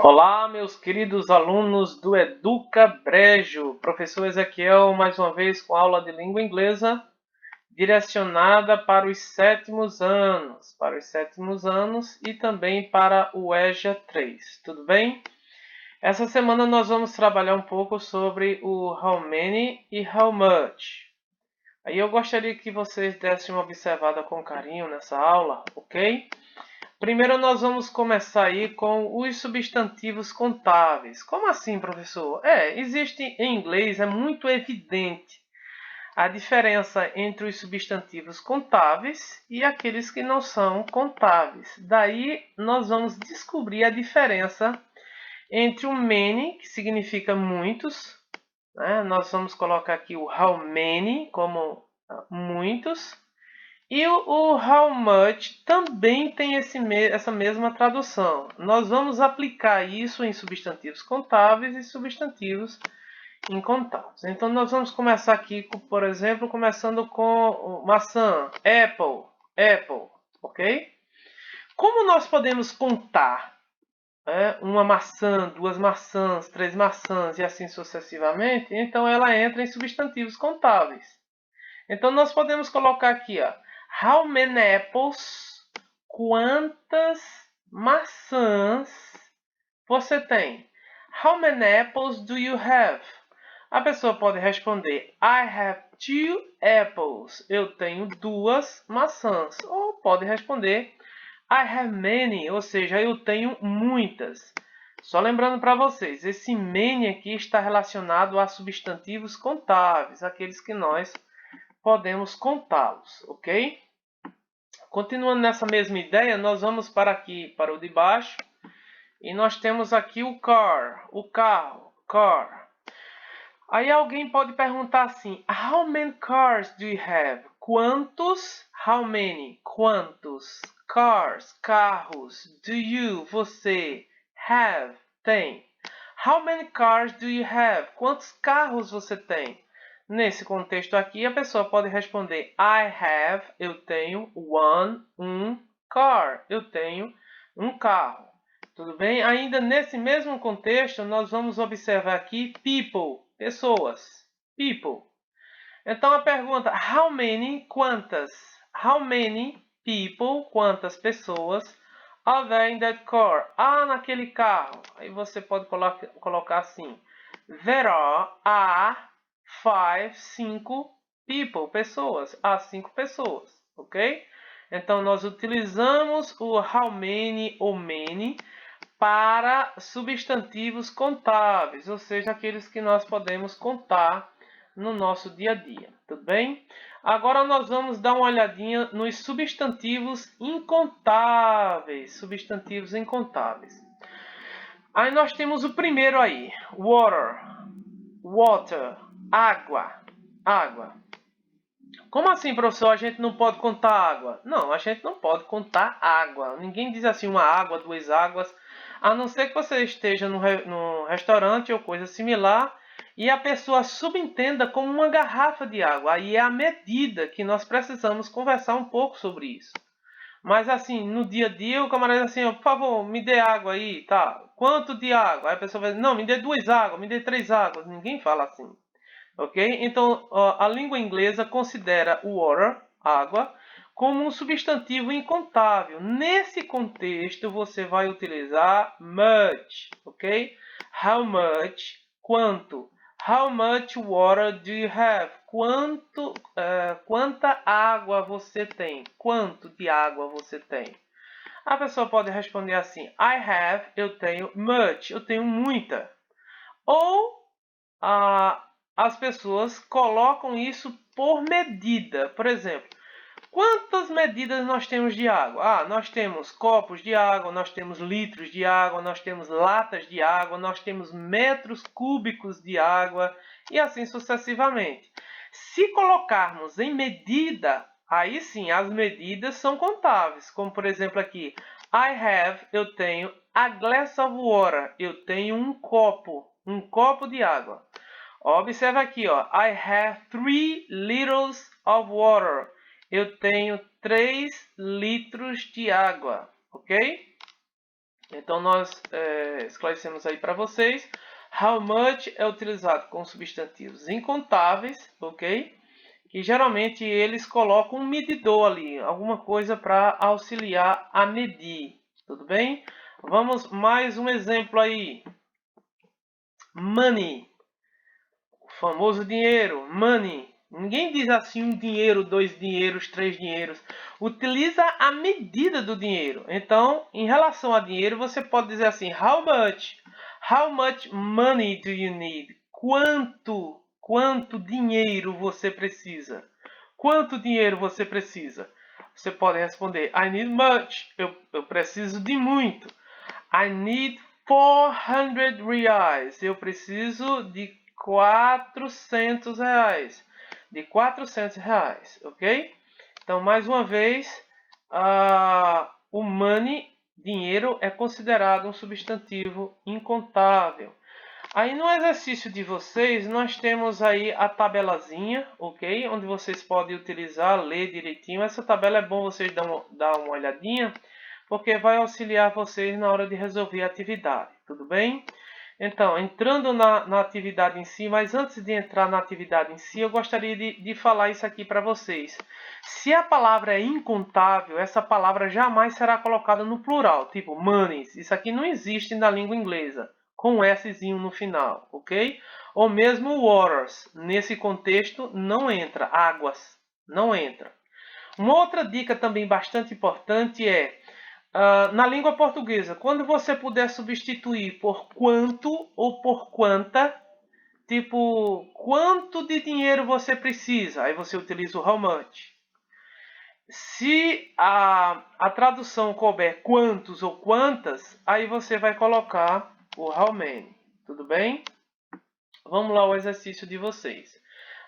Olá, meus queridos alunos do Educa Brejo, professor Ezequiel, mais uma vez com aula de língua inglesa, direcionada para os sétimos anos e também para o EJA 3, tudo bem? Essa semana nós vamos trabalhar um pouco sobre o how many e how much. Aí eu gostaria que vocês dessem uma observada com carinho nessa aula, ok? Primeiro nós vamos começar aí com os substantivos contáveis. Como assim, professor? Existe em inglês, é muito evidente a diferença entre os substantivos contáveis e aqueles que não são contáveis. Daí nós vamos descobrir a diferença entre o many, que significa muitos, né? Nós vamos colocar aqui o how many como muitos. E o how much também tem essa mesma tradução. Nós vamos aplicar isso em substantivos contáveis e substantivos incontáveis. Então, nós vamos começar aqui, por exemplo, começando com maçã, apple, ok? Como nós podemos contar uma maçã, duas maçãs, três maçãs e assim sucessivamente? Então, ela entra em substantivos contáveis. Então, nós podemos colocar aqui, how many apples? Quantas maçãs você tem? How many apples do you have? A pessoa pode responder, I have 2 apples. Eu tenho duas maçãs. Ou pode responder, I have many, ou seja, eu tenho muitas. Só lembrando para vocês, esse many aqui está relacionado a substantivos contáveis, aqueles que nós podemos contá-los, ok? Continuando nessa mesma ideia, nós vamos para aqui, para o de baixo, e nós temos aqui o car, o carro, car. Aí alguém pode perguntar assim, how many cars do you have? Quantos, how many, quantos, cars, carros, do you, você, have, tem? How many cars do you have? Quantos carros você tem? Nesse contexto aqui, a pessoa pode responder I have, eu tenho, um car, eu tenho um carro. Tudo bem? Ainda nesse mesmo contexto, nós vamos observar aqui people, pessoas, people. Então a pergunta, how many, quantas? How many people, quantas pessoas are there in that car? Naquele carro. Aí você pode colocar assim, there are 5 people, pessoas. Há 5 pessoas, ok? Então, nós utilizamos o how many ou many para substantivos contáveis, ou seja, aqueles que nós podemos contar no nosso dia a dia, tudo bem? Agora nós vamos dar uma olhadinha nos substantivos incontáveis, Aí nós temos o primeiro aí, water, água. Como assim, professor, a gente não pode contar água? Não, a gente não pode contar água. Ninguém diz assim uma água, duas águas, a não ser que você esteja no restaurante ou coisa similar e a pessoa subentenda como uma garrafa de água. Aí é a medida que nós precisamos conversar um pouco sobre isso. Mas assim, no dia a dia, o camarada diz assim, por favor, me dê água aí, tá? Quanto de água? Aí a pessoa vai dizer, não, me dê 2 águas, me dê 3 águas. Ninguém fala assim. Ok? Então, a língua inglesa considera o water, água, como um substantivo incontável. Nesse contexto, você vai utilizar much, ok? How much, quanto? How much water do you have? Quanta água você tem? Quanto de água você tem? A pessoa pode responder assim, I have, eu tenho, much, eu tenho muita. Ou as pessoas colocam isso por medida. Por exemplo, quantas medidas nós temos de água? Nós temos copos de água, nós temos litros de água, nós temos latas de água, nós temos metros cúbicos de água e assim sucessivamente. Se colocarmos em medida, aí sim as medidas são contáveis. Como por exemplo aqui, I have, eu tenho, a glass of water, eu tenho um copo de água. Observa aqui, I have 3 liters of water. Eu tenho 3 litros de água, ok? Então nós esclarecemos aí para vocês. How much é utilizado com substantivos incontáveis, ok? Que geralmente eles colocam um medidor ali, alguma coisa para auxiliar a medir, tudo bem? Vamos mais um exemplo aí. Money, o famoso dinheiro, money. Ninguém diz assim um dinheiro, dois dinheiros, três dinheiros. Utiliza a medida do dinheiro. Então, em relação a dinheiro, você pode dizer assim, how much? How much money do you need? Quanto dinheiro você precisa? Quanto dinheiro você precisa? Você pode responder, I need much. Eu preciso de muito. I need 400 reais. Eu preciso de 400 reais. De 400 reais, ok? Então, mais uma vez, o money, dinheiro, é considerado um substantivo incontável. Aí no exercício de vocês, nós temos aí a tabelazinha, ok? Onde vocês podem utilizar, ler direitinho. Essa tabela é bom vocês dar uma olhadinha, porque vai auxiliar vocês na hora de resolver a atividade, tudo bem? Então, entrando na atividade em si, mas antes de entrar na atividade em si, eu gostaria de falar isso aqui para vocês. Se a palavra é incontável, essa palavra jamais será colocada no plural, tipo monies. Isso aqui não existe na língua inglesa, com Szinho no final, ok? Ou mesmo waters, nesse contexto não entra, águas, não entra. Uma outra dica também bastante importante é, na língua portuguesa, quando você puder substituir por quanto ou por quanta, tipo, quanto de dinheiro você precisa? Aí você utiliza o how much. Se a tradução couber quantos ou quantas, aí você vai colocar o how many. Tudo bem? Vamos lá ao exercício de vocês.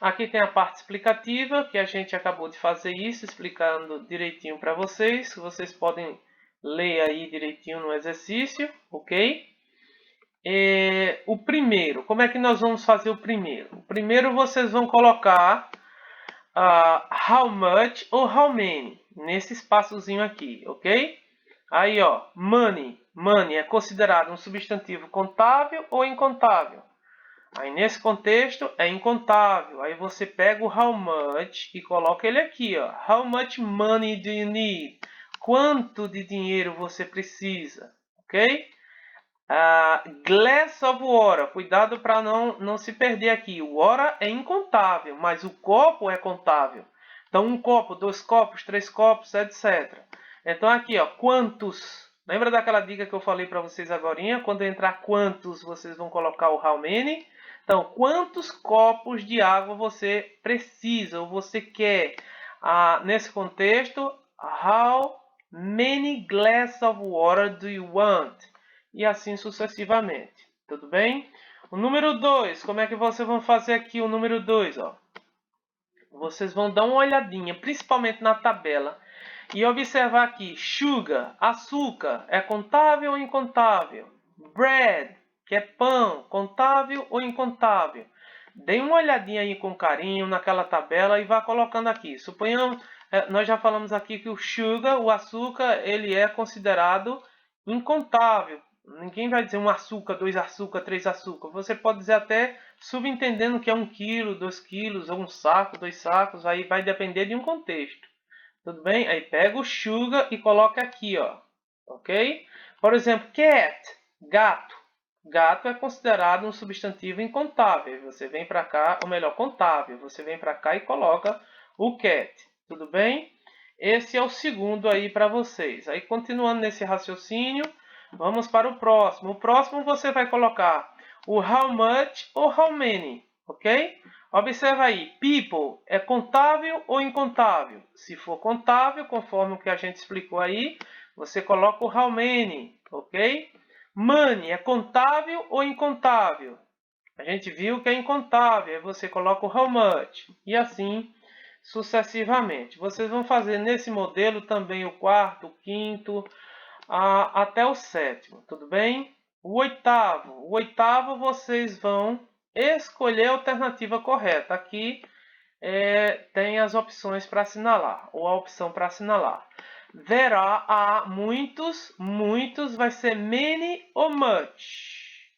Aqui tem a parte explicativa, que a gente acabou de fazer isso, explicando direitinho para vocês. Vocês podem ler aí direitinho no exercício, ok? O primeiro, como é que nós vamos fazer o primeiro? O primeiro vocês vão colocar how much ou how many, nesse espaçozinho aqui, ok? Aí, ó, money. Money é considerado um substantivo contável ou incontável? Aí, nesse contexto, é incontável. Aí, você pega o how much e coloca ele aqui, ó. How much money do you need? Quanto de dinheiro você precisa? Ok? Glass of water. Cuidado para não se perder aqui. O water é incontável, mas o copo é contável. Então, um copo, dois copos, três copos, etc. Então, aqui, ó, quantos? Lembra daquela dica que eu falei para vocês agora? Quando entrar quantos, vocês vão colocar o how many. Então, quantos copos de água você precisa ou você quer? Nesse contexto, how many glasses of water do you want? E assim sucessivamente. Tudo bem? O número 2, como é que vocês vão fazer aqui o número 2? Vocês vão dar uma olhadinha, principalmente na tabela, e observar aqui, sugar, açúcar, é contável ou incontável? Bread, que é pão, contável ou incontável? Dê uma olhadinha aí com carinho naquela tabela e vá colocando aqui. Suponhamos, nós já falamos aqui que o sugar, o açúcar, ele é considerado incontável. Ninguém vai dizer um açúcar, dois açúcar, três açúcar. Você pode dizer até subentendendo que é 1 quilo, 2 quilos, ou um saco, 2 sacos. Aí vai depender de um contexto. Tudo bem? Aí pega o sugar e coloca aqui, ó. Ok? Por exemplo, cat, gato. Gato é considerado um substantivo incontável. Você vem para cá, ou melhor, contável. Você vem para cá e coloca o cat. Tudo bem? Esse é o segundo aí para vocês. Aí continuando nesse raciocínio, vamos para o próximo. O próximo você vai colocar o how much ou how many, ok? Observa aí, people é contável ou incontável? Se for contável, conforme o que a gente explicou aí, você coloca o how many, ok? Money é contável ou incontável? A gente viu que é incontável, aí você coloca o how much, e assim sucessivamente. Vocês vão fazer nesse modelo também o quarto, o quinto, até o sétimo, tudo bem? O oitavo vocês vão escolher a alternativa correta. Aqui tem as opções para assinalar, ou a opção para assinalar. There are, há muitos, muitos vai ser many ou much.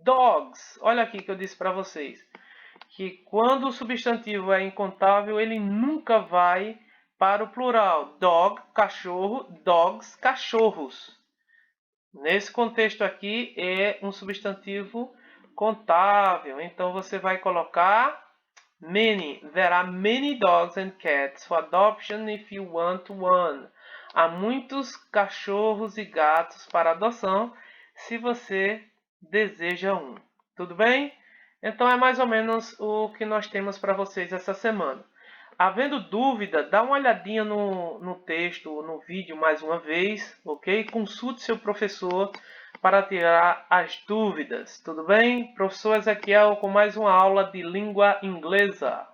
Dogs, olha aqui que eu disse para vocês, que quando o substantivo é incontável, ele nunca vai para o plural. Dog, cachorro, dogs, cachorros. Nesse contexto aqui é um substantivo contável, então você vai colocar many. There are many dogs and cats for adoption if you want one. Há muitos cachorros e gatos para adoção se você deseja um. Tudo bem? Então é mais ou menos o que nós temos para vocês essa semana. Havendo dúvida, dá uma olhadinha no texto, no vídeo mais uma vez, ok? Consulte seu professor para tirar as dúvidas, tudo bem? Professor Ezequiel com mais uma aula de língua inglesa.